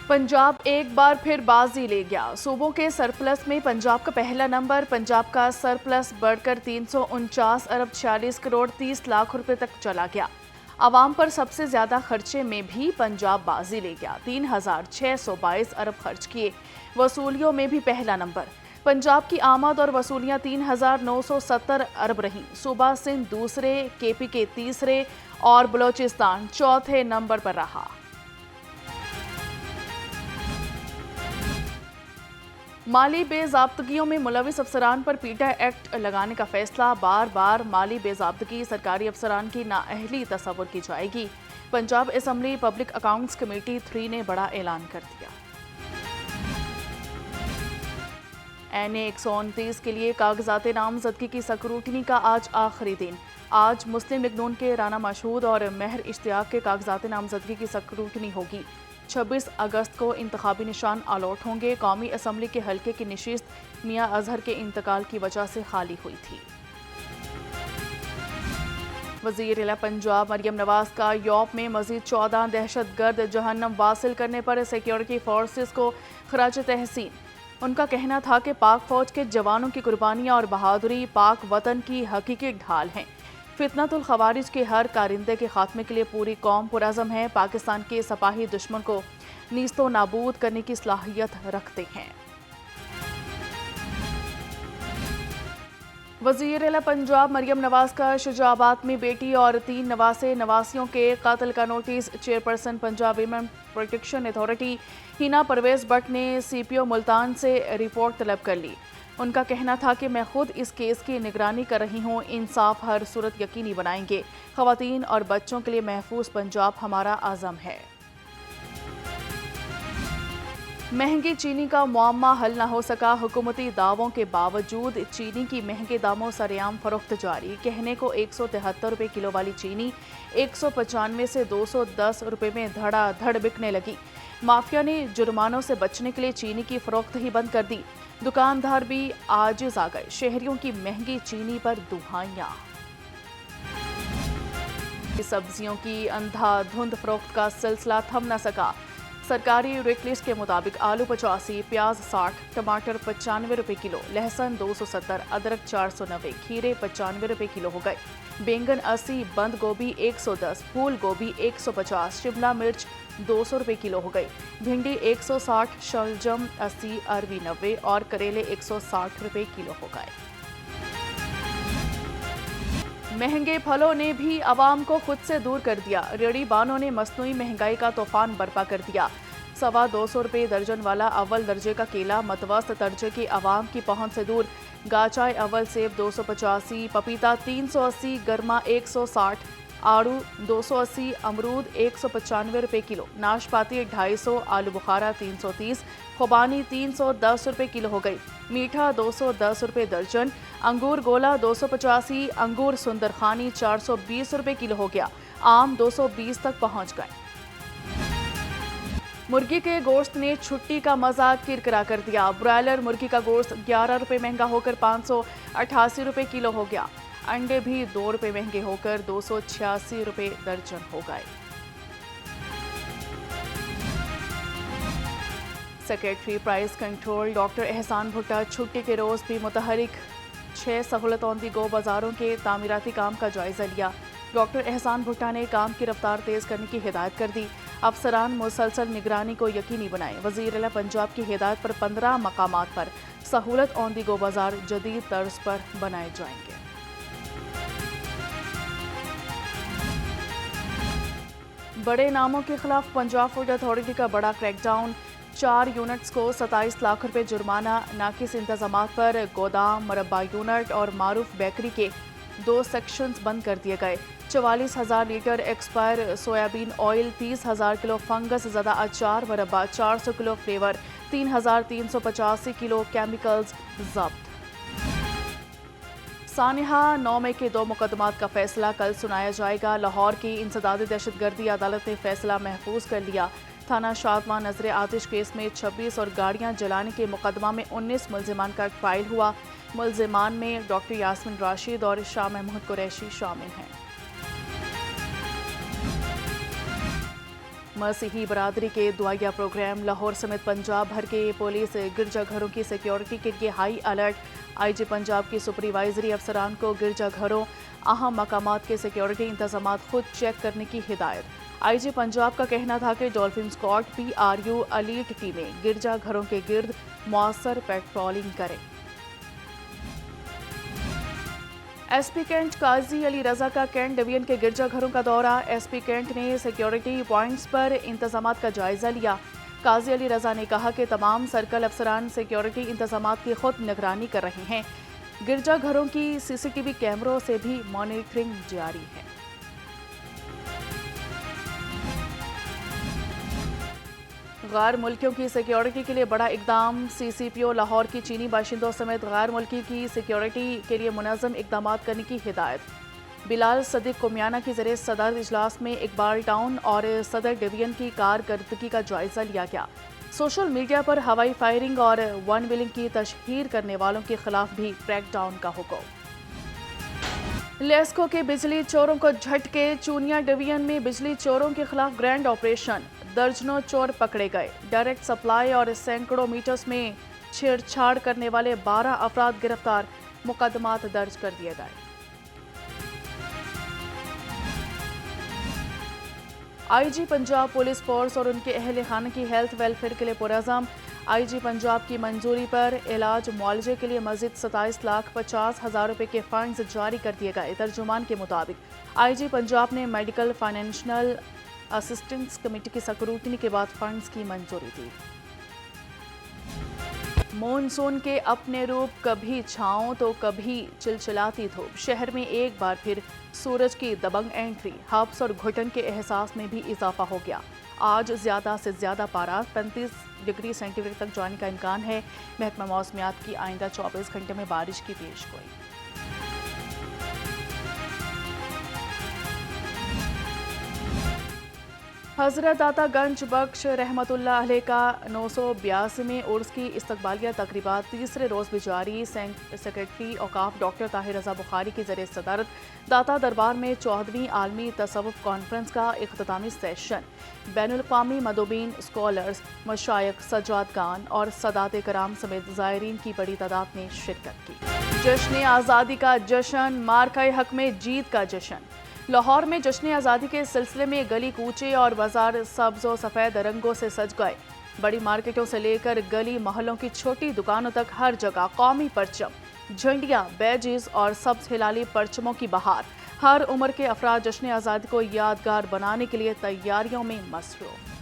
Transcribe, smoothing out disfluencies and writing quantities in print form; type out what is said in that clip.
पंजाब एक बार फिर बाजी ले गया। सूबों के सरप्लस में पंजाब का पहला नंबर। पंजाब का सरप्लस बढ़कर 349 अरब 46 करोड़ 30 लाख रुपए तक चला गया। आवाम पर सबसे ज्यादा खर्चे में भी पंजाब बाजी ले गया। 3,622 अरब खर्च किए। वसूलियों में भी पहला नंबर। पंजाब की आमद और वसूलियां 3,970 अरब रहीं। सूबा सिंध दूसरे, केपी के तीसरे और बलोचिस्तान चौथे नंबर पर रहा। माली बेज़ाब्तगियों में मुलविस अफसरान पर पीटा एक्ट लगाने का फैसला। बार बार माली बेज़ाब्तगी सरकारी अफसरान की नाअहली तस्वुर की जाएगी। Punjab assembly public accounts committee 3 ने बड़ा ऐलान कर दिया। NA 129 के लिए कागजात नामजदगी की स्क्रूटनी का आज आखिरी दिन। आज मुस्लिम लीग नून के राना मशहूद और महर इश्तियाक के कागजात नामजदगी की स्क्रूटनी होगी। 26 अगस्त को इंतखाबी निशान अलॉट होंगे। कौमी असम्बली के हल्के की नशिस्त मियां अजहर के इंतकाल की वजह से खाली हुई थी। वज़ीर-ए-आला पंजाब मरियम नवाज का यूरोप में मजीद 14 दहशतगर्द जहन्नम वासिल करने पर सिक्योरिटी फोर्सेस को खराज तहसीन। उनका कहना था कि पाक फौज के जवानों की कुर्बानियां और बहादुरी पाक वतन की हकीकी ढाल हैं। फितनतुल खवारिज के हर कारिंदे के खात्मे के लिए पूरी कौम पुरअज़म है। पाकिस्तान के सपाही दुश्मन को नीस्तो नाबूद करने की सलाहियत रखते हैं। वज़ीर-ए-आला पंजाब मरियम नवाज का शुजाबाद में बेटी और 3 नवासे नवासियों के कत्ल का notice. Chairperson Punjab women protection authority Hina Parvez Bhatt ने CPO मुल्तान से रिपोर्ट तलब कर ली। उनका कहना था कि मैं खुद इस केस की निगरानी कर रही हूँ। इंसाफ हर सूरत यकीनी बनाएंगे। ख़वातीन और बच्चों के लिए महफूज पंजाब हमारा आज़म है। महंगी चीनी का मुअम्मा हल न हो सका। हुकूमती दावों के बावजूद चीनी की महंगे दामों सरेआम फरोख्त जारी। कहने को 173 रुपये किलो वाली चीनी 195 से 210 रुपये में धड़ाधड़ बिकने लगी। माफिया ने जुर्मानों से बचने के लिए चीनी की फरोख्त ही बंद कर दी। दुकानदार भी आजिज आ गए। शहरियों की महंगी चीनी पर दुहाइयां। सब्जियों की अंधाधुंध फरोख्त का सिलसिला थम न सका। सरकारी रेट लिस्ट के मुताबिक आलू 85, प्याज 60, टमाटर 95 रुपये किलो, लहसुन 270, अदरक 490, खीरे 95 रुपये किलो हो गए। बैंगन 80, बंद गोभी 110, फूल गोभी 150, शिमला मिर्च 200 रुपये किलो हो गई। भिंडी 160, शलजम 80, अरवी 90 और करेले 160 रुपये किलो हो गए। महंगे फलों ने भी आवाम को खुद से दूर कर दिया। रेहड़ी बानों ने मसनूई महंगाई का तूफान बर्पा कर दिया। 225 रुपये दर्जन वाला अव्वल दर्जे का केला मतवस्त दर्जे की आवाम की पहुंच से दूर। गाचाई अव्वल सेब 285, पपीता 380, गर्मा 160, आड़ू 280, अमरूद 195 रुपये किलो, नाशपाती 250, आलू बुखारा 330, खुबानी 310 रुपये किलो हो गई। मीठा 210 रुपये दर्जन। अंगूर गोला 285, अंगूर सुंदरखानी 420 रुपये किलो हो गया। आम 220 तक पहुंच गए। मुर्गी के गोश्त ने छुट्टी का मजा किरकिरा कर दिया। ब्रॉयलर मुर्गी का गोश्त 11 रुपये महंगा होकर 588 रुपये किलो हो गया। अंडे भी 2 रुपये महंगे होकर 286 रुपये दर्जन हो गए। सेक्रेटरी प्राइस कंट्रोल डॉक्टर एहसान भुट्टा छुट्टी के रोज़ भी मुतहरिक। 6 सहूलतोंदी गो बाज़ारों के तामीराती काम का जायज़ा लिया। डॉक्टर एहसान भुट्टा ने काम की रफ्तार तेज़ करने की हिदायत कर दी। अफसरान मुसलसल निगरानी को यकीनी बनाएं। वज़ीर-ए-आला पंजाब की हिदायत पर 15 मकामात पर सहूलत औंदी गो बाज़ार जदीद तर्ज पर बनाए जाएंगे। बड़े नामों के खिलाफ पंजाब फूड अथॉरिटी का बड़ा क्रैकडाउन। 4 यूनिट्स को 27 लाख रुपए जुर्माना। नाकिस इंतजामात पर गोदाम, मरबा यूनिट और मारूफ बेकरी के 2 सेक्शंस बंद कर दिए गए। 44,000 litre expire soybean oil, 30,000 kilo fungus ज़दा अचार मरबा, 400 किलो फ्लेवर, 3,385 किलो केमिकल्स जब्त। सानिहा 9 मई के 2 मुकदमात का फैसला कल सुनाया जाएगा। लाहौर की इंसदादी दहशतगर्दी अदालत ने फैसला महफूज कर लिया। थाना शादमा नजर आतिश केस में 26 और गाड़ियां जलाने के मुकदमा में 19 मुल्जिमान का ट्रायल हुआ। मुल्जिमान में डॉक्टर यास्मीन राशिद और शाह महमूद कुरैशी शामिल हैं। मसीही बरादरी के दुआया प्रोग्राम। लाहौर समेत पंजाब भर के पुलिस गिरजाघरों की सिक्योरिटी के लिए हाई अलर्ट। आईजी पंजाब की सुपरवाइजरी अफसरान को गिरजाघरों अहम मकामात के सिक्योरिटी इंतजाम खुद चेक करने की हिदायत। आईजी पंजाब का कहना था कि डॉल्फिन स्क्वाड PRU एलीट टीमें गिरजाघरों के गिर्द मौसर पेट्रोलिंग करें। एसपी कैंट काजी अली रजा का कैंट डिवीजन के गिरजाघरों का दौरा। एसपी कैंट ने सिक्योरिटी पॉइंट्स पर इंतजामात का जायजा लिया। काजी अली रजा ने कहा कि तमाम सर्कल अफसरान सिक्योरिटी इंतजामात की खुद निगरानी कर रहे हैं। गिरजाघरों की CCTV कैमरों से भी मॉनिटरिंग जारी है। गैर मुल्कियों की सिक्योरिटी के लिए बड़ा इकदाम। CCPO लाहौर की चीनी बाशिंदों समेत गैर मुल्की की सिक्योरिटी के लिए मुनज़्ज़म इकदाम करने की हिदायत। बिलाल सदीक कुमियाना की ज़रिए सदर इजलास में इकबाल टाउन और सदर डिवीजन की कारकर्दगी का जायजा लिया गया। सोशल मीडिया पर हवाई फायरिंग और वन विलिंग की तशहीर करने वालों के खिलाफ भी क्रैकडाउन का हुक्म। लेस्को के बिजली चोरों को झटके। चूनिया डिवीजन में बिजली चोरों के खिलाफ ग्रैंड ऑपरेशन। दर्जनों चोर पकड़े गए। डायरेक्ट सप्लाई और सैकड़ों मीटर्स में छेड़छाड़ करने वाले 12 अफराद गिरफ्तार। मुकदमात दर्ज कर दिए गए। आईजी पंजाब पुलिस फोर्स और उनके अहल खाना की हेल्थ वेलफेयर के लिए पुरज़म। आईजी पंजाब की मंजूरी पर इलाज मुआवजे के लिए मजीद 27,50,000 रुपए के फंड्स जारी कर दिए गए। तर्जुमान के मुताबिक आईजी पंजाब ने मेडिकल फाइनेंशियल असिस्टेंस कमेटी की स्क्रूटनी के बाद फंड्स की मंजूरी दी। मॉनसून के अपने रूप, कभी छांव तो कभी चिलचिलाती धूप। शहर में एक बार फिर सूरज की दबंग एंट्री। हब्स और घुटन के एहसास में भी इजाफा हो गया। आज ज़्यादा से ज़्यादा पारा 35 डिग्री सेंटीग्रेड तक जाने का इम्कान है। महकमा मौसमियात की आइंदा 24 घंटे में बारिश की पेशगोई। हज़रत दाता गंज बख्श रहमतुल्लाह अलैह का 982वें उर्स की इस्तकबालिया तकरीबात तीसरे रोज़ भी जारी। सेक्रेटरी औकाफ डॉक्टर ताहिर रज़ा बुखारी की ज़रिए सदारत दाता दरबार में 14वीं आलमी तसव्वुफ़ कॉन्फ्रेंस का इख्तितामी सेशन। बैनुल-अक़वामी मदोबीन, स्कॉलर्स, मशाइख, सज्जादगान और सदात कराम समेत ज़ायरीन की बड़ी तादाद ने शिरकत की। जश्न आज़ादी का जश्न, मार्का हक में जीत का जश्न। लाहौर में जश्न आज़ादी के सिलसिले में गली कूचे और बाजार सब्ज़ और सफ़ेद रंगों से सज गए। बड़ी मार्केटों से लेकर गली मोहल्लों की छोटी दुकानों तक हर जगह कौमी परचम, झंडियाँ, बैजेस और सब्ज़ हिलाली परचमों की बहार। हर उम्र के अफराद जश्न आज़ादी को यादगार बनाने के लिए तैयारियों में मसरूफ़।